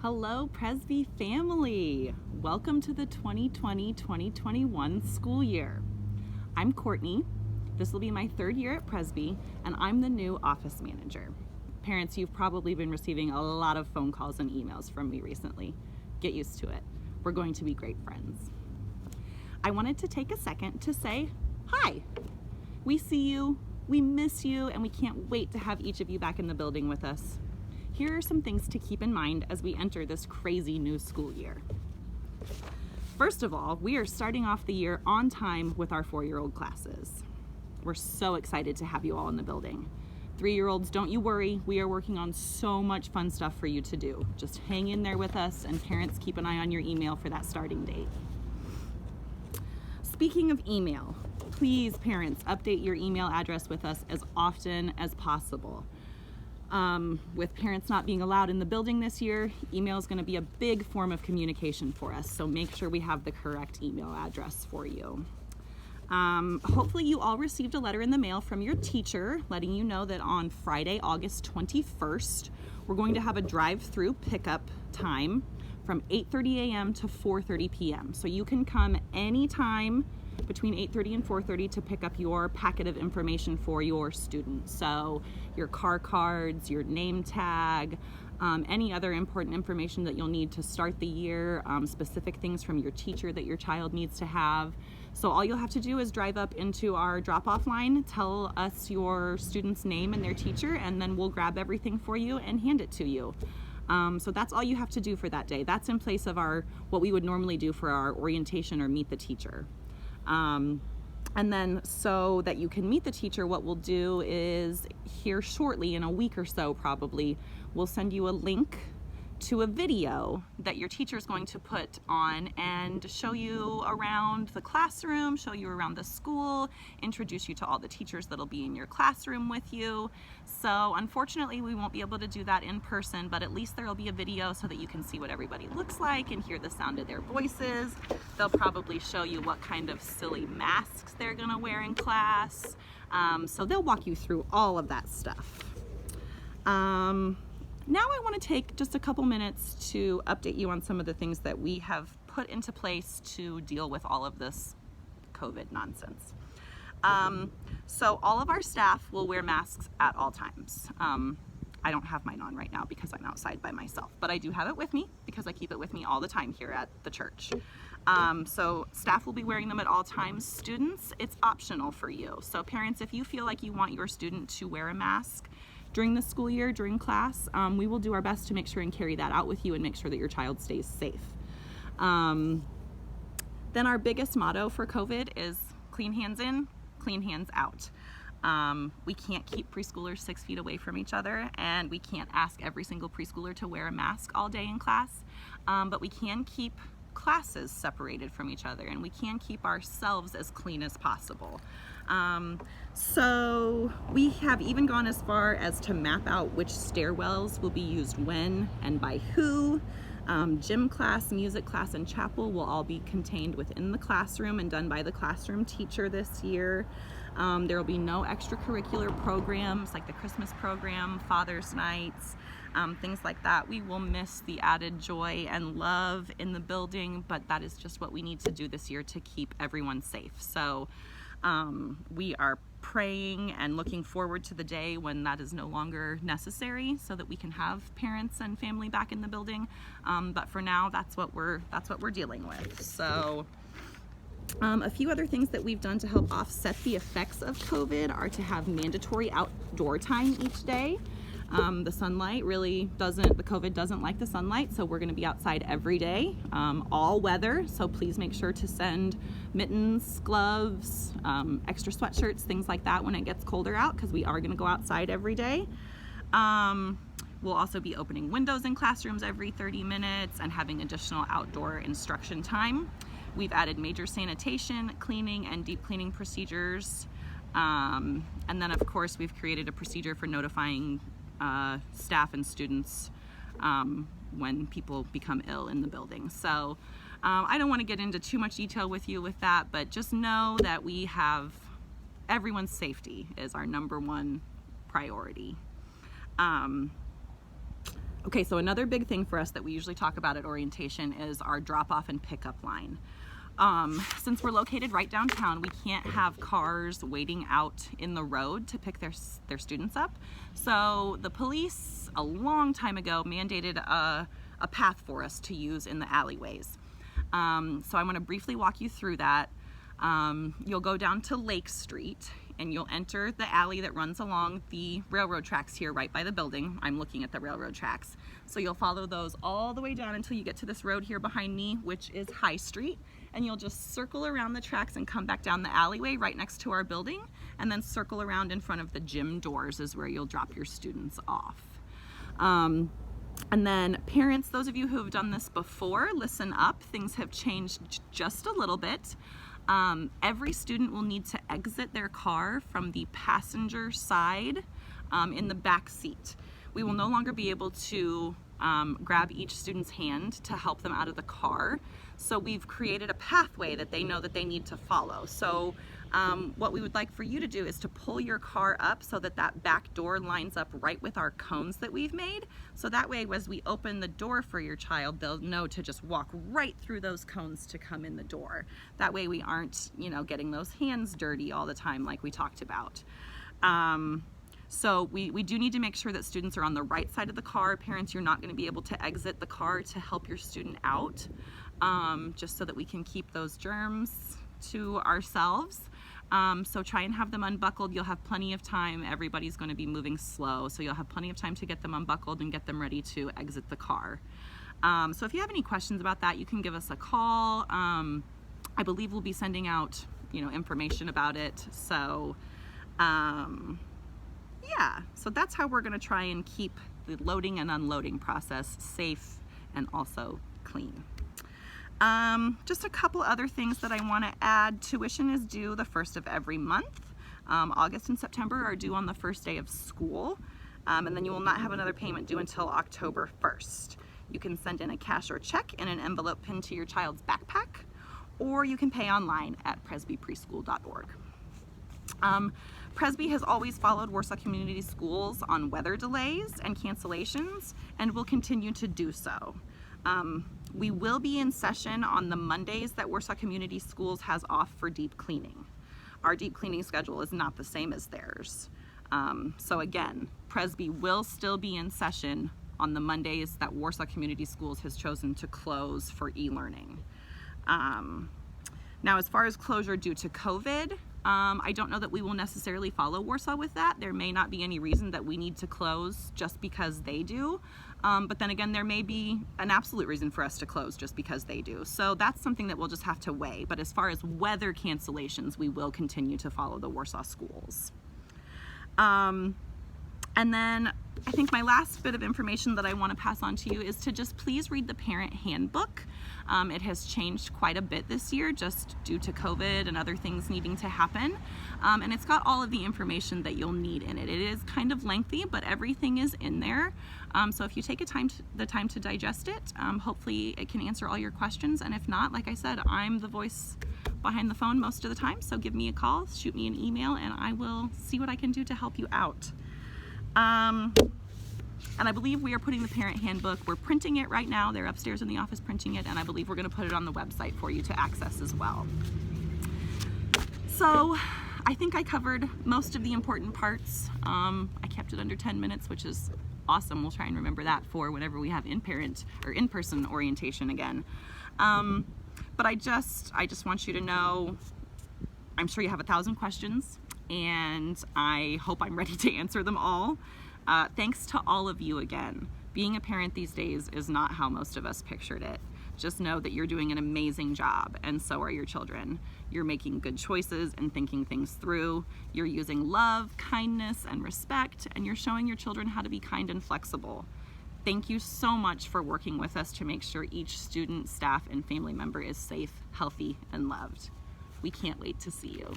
Hello, Presby family. Welcome to the 2020-2021 school year. I'm Courtney. This will be my third year at Presby, and I'm the new office manager. Parents, you've probably been receiving a lot of phone calls and emails from me recently. Get used to it. We're going to be great friends. I wanted to take a second to say hi. We see you, we miss you, and we can't wait to have each of you back in the building with us. Here are some things to keep in mind as we enter this crazy new school year. First of all, we are starting off the year on time with our 4-year-old classes. We're so excited to have you all in the building. 3-year-olds, don't you worry, we are working on so much fun stuff for you to do. Just hang in there with us, and parents, keep an eye on your email for that starting date. Speaking of email, please parents, update your email address with us as often as possible. With parents not being allowed in the building this year, email is going to be a big form of communication for us, so make sure we have the correct email address for you. Hopefully you all received a letter in the mail from your teacher letting you know that on Friday, August 21st, we're going to have a drive-through pickup time from 8:30 a.m. to 4:30 p.m. So you can come anytime between 8:30 and 4:30 to pick up your packet of information for your students. So your car cards, your name tag, any other important information that you'll need to start the year, specific things from your teacher that your child needs to have. So all you'll have to do is drive up into our drop-off line, tell us your student's name and their teacher, and then we'll grab everything for you and hand it to you. So that's all you have to do for that day. That's in place of what we would normally do for our orientation or meet the teacher. And then so that you can meet the teacher, what we'll do is here shortly, in a week or so probably, we'll send you a link to a video that your teacher is going to put on and show you around the classroom, show you around the school, introduce you to all the teachers that'll be in your classroom with you. So unfortunately we won't be able to do that in person, but at least there'll be a video so that you can see what everybody looks like and hear the sound of their voices. They'll probably show you what kind of silly masks they're gonna wear in class. So they'll walk you through all of that stuff. Now I want to take just a couple minutes to update you on some of the things that we have put into place to deal with all of this COVID nonsense. So all of our staff will wear masks at all times. I don't have mine on right now because I'm outside by myself, but I do have it with me because I keep it with me all the time here at the church. So staff will be wearing them at all times. Students, it's optional for you. So parents, if you feel like you want your student to wear a mask during the school year, during class, we will do our best to make sure and carry that out with you and make sure that your child stays safe. Then our biggest motto for COVID is clean hands in, clean hands out. We can't keep preschoolers 6 feet away from each other, and we can't ask every single preschooler to wear a mask all day in class, but we can keep classes separated from each other, and we can keep ourselves as clean as possible. So we have even gone as far as to map out which stairwells will be used when and by who. Gym class, music class, and chapel will all be contained within the classroom and done by the classroom teacher this year. There will be no extracurricular programs like the Christmas program, Father's Nights, things like that. We will miss the added joy and love in the building, but that is just what we need to do this year to keep everyone safe. So we are praying and looking forward to the day when that is no longer necessary so that we can have parents and family back in the building. But for now, that's what we're dealing with. So a few other things that we've done to help offset the effects of COVID are to have mandatory outdoor time each day. The sunlight really the COVID doesn't like the sunlight, so we're going to be outside every day, all weather, so please make sure to send mittens, gloves, extra sweatshirts, things like that when it gets colder out, because we are going to go outside every day. We'll also be opening windows in classrooms every 30 minutes and having additional outdoor instruction time. We've added major sanitation, cleaning, and deep cleaning procedures. And then of course we've created a procedure for notifying staff and students when people become ill in the building. So I don't want to get into too much detail with you with that, but just know that we have everyone's safety is our #1 priority. Okay, so another big thing for us that we usually talk about at orientation is our drop-off and pickup line. Since we're located right downtown, we can't have cars waiting out in the road to pick their students up. So the police, a long time ago, mandated a path for us to use in the alleyways. So I want to briefly walk you through that. You'll go down to Lake Street and you'll enter the alley that runs along the railroad tracks here right by the building. I'm looking at the railroad tracks. So you'll follow those all the way down until you get to this road here behind me, which is High Street. And you'll just circle around the tracks and come back down the alleyway right next to our building, and then circle around in front of the gym doors is where you'll drop your students off. And then parents, those of you who have done this before, listen up. Things have changed just a little bit. Every student will need to exit their car from the passenger side in the back seat. We will no longer be able to grab each student's hand to help them out of the car. So we've created a pathway that they know that they need to follow. So what we would like for you to do is to pull your car up so that that back door lines up right with our cones that we've made. So that way, as we open the door for your child, they'll know to just walk right through those cones to come in the door. That way we aren't, getting those hands dirty all the time like we talked about. So we do need to make sure that students are on the right side of the car. Parents, you're not going to be able to exit the car to help your student out, just so that we can keep those germs to ourselves. So try and have them unbuckled. You'll have plenty of time. Everybody's going to be moving slow, so you'll have plenty of time to get them unbuckled and get them ready to exit the car. So if you have any questions about that, you can give us a call. I believe we'll be sending out, information about it. So yeah, so that's how we're going to try and keep the loading and unloading process safe and also clean. Just a couple other things that I want to add. Tuition is due the first of every month. August and September are due on the first day of school, and then you will not have another payment due until October 1st. You can send in a cash or check in an envelope pinned to your child's backpack, or you can pay online at presbypreschool.org. Presby has always followed Warsaw Community Schools on weather delays and cancellations, and will continue to do so. We will be in session on the Mondays that Warsaw Community Schools has off for deep cleaning. Our deep cleaning schedule is not the same as theirs. So again, Presby will still be in session on the Mondays that Warsaw Community Schools has chosen to close for e-learning. Now, as far as closure due to COVID, I don't know that we will necessarily follow Warsaw with that. There may not be any reason that we need to close just because they do. But then again, there may be an absolute reason for us to close just because they do. So that's something that we'll just have to weigh. But as far as weather cancellations, we will continue to follow the Warsaw schools. And then I think my last bit of information that I want to pass on to you is to just please read the parent handbook. It has changed quite a bit this year just due to COVID and other things needing to happen. And it's got all of the information that you'll need in it. It is kind of lengthy, but everything is in there. So if you take the time to digest it, hopefully it can answer all your questions. And if not, like I said, I'm the voice behind the phone most of the time. So give me a call, shoot me an email, and I will see what I can do to help you out. And I believe we are putting the parent handbook, we're printing it right now. They're upstairs in the office printing it, and I believe we're going to put it on the website for you to access as well. So I think I covered most of the important parts. I kept it under 10 minutes, which is awesome. We'll try and remember that for whenever we have in-person orientation again. But I just want you to know, I'm sure you have 1,000 questions, and I hope I'm ready to answer them all. Thanks to all of you again. Being a parent these days is not how most of us pictured it. Just know that you're doing an amazing job, and so are your children. You're making good choices and thinking things through. You're using love, kindness, and respect, and you're showing your children how to be kind and flexible. Thank you so much for working with us to make sure each student, staff, and family member is safe, healthy, and loved. We can't wait to see you.